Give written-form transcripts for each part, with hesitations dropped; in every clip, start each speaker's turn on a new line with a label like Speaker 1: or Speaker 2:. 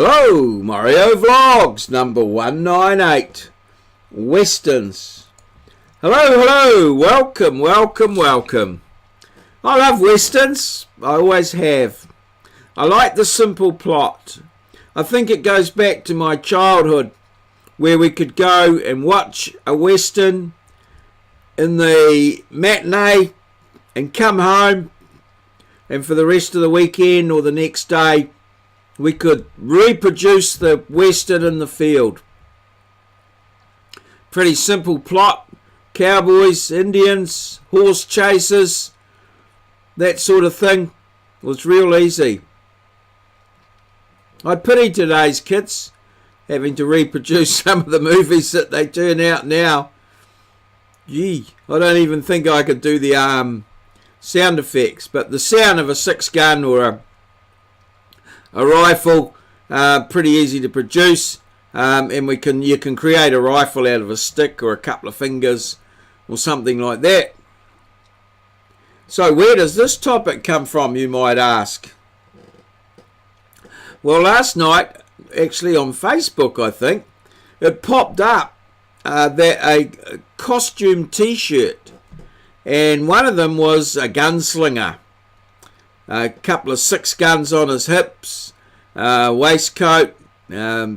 Speaker 1: Hello, Maurieo Vlogs, number 198, Westerns. Hello, welcome. I love Westerns, I always have. I like the simple plot. I think it goes back to my childhood, where we could go and watch a Western in the matinee and come home, and for the rest of the weekend or the next day, we could reproduce the Western in the field. Pretty simple plot. Cowboys, Indians, horse chasers, that sort of thing. It was real easy. I pity today's kids having to reproduce some of the movies that they turn out now. Gee, I don't even think I could do the sound effects, but the sound of a 6-gun or a rifle, pretty easy to produce, and you can create a rifle out of a stick or a couple of fingers or something like that. So where does this topic come from, you might ask? Well, last night, actually on Facebook, I think, it popped up that a costume t-shirt, and one of them was a gunslinger. A couple of 6 guns on his hips, waistcoat, a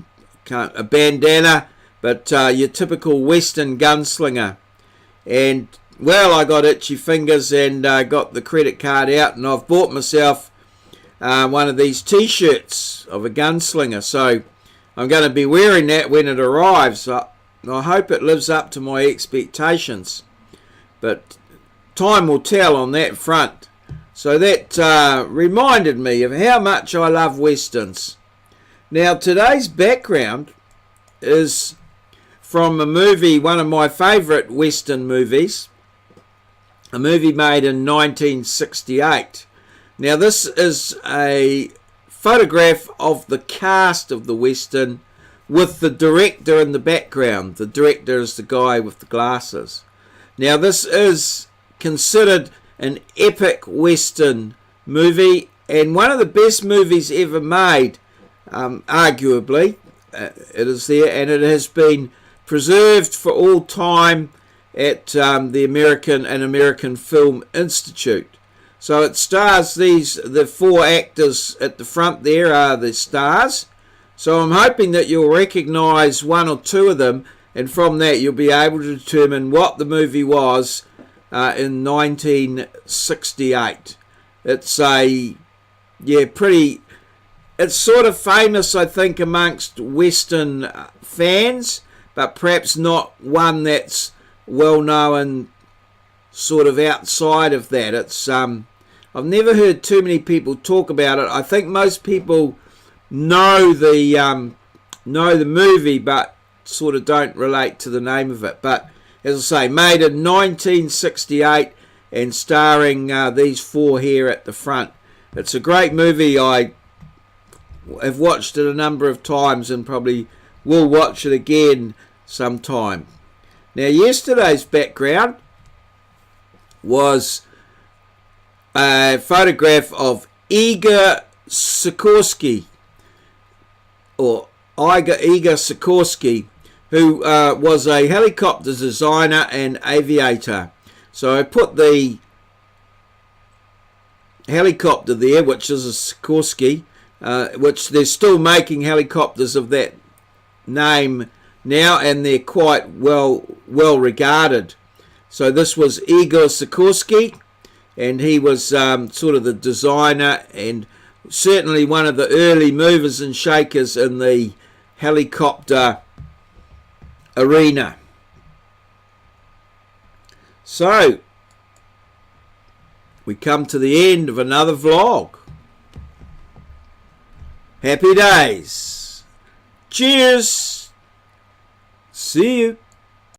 Speaker 1: bandana, but your typical Western gunslinger. And, well, I got itchy fingers and got the credit card out, and I've bought myself one of these t-shirts of a gunslinger. So I'm going to be wearing that when it arrives. I hope it lives up to my expectations. But time will tell on that front. So that reminded me of how much I love Westerns. Now, today's background is from a movie, one of my favourite Western movies, a movie made in 1968. Now, this is a photograph of the cast of the Western with the director in the background. The director is the guy with the glasses. Now, this is considered an epic Western movie and one of the best movies ever made, arguably. It is there, and it has been preserved for all time at the American Film Institute. So it stars the 4 actors at the front there are the stars. So I'm hoping that you'll recognise 1 or 2 of them, and from that you'll be able to determine what the movie was in 1968. It's it's sort of famous, I think, amongst Western fans, but perhaps not one that's well known sort of outside of that. It's I've never heard too many people talk about it. I think most people know the movie, but sort of don't relate to the name of it. But as I say, made in 1968 and starring these 4 here at the front. It's a great movie. I have watched it a number of times and probably will watch it again sometime. Now, yesterday's background was a photograph of Igor Sikorsky, or Igor Sikorsky, who was a helicopter designer and aviator. So I put the helicopter there, which is a Sikorsky, which they're still making helicopters of that name now, and they're quite well regarded. So this was Igor Sikorsky, and he was sort of the designer and certainly one of the early movers and shakers in the helicopter arena. So we come to the end of another vlog. Happy days. Cheers. See you.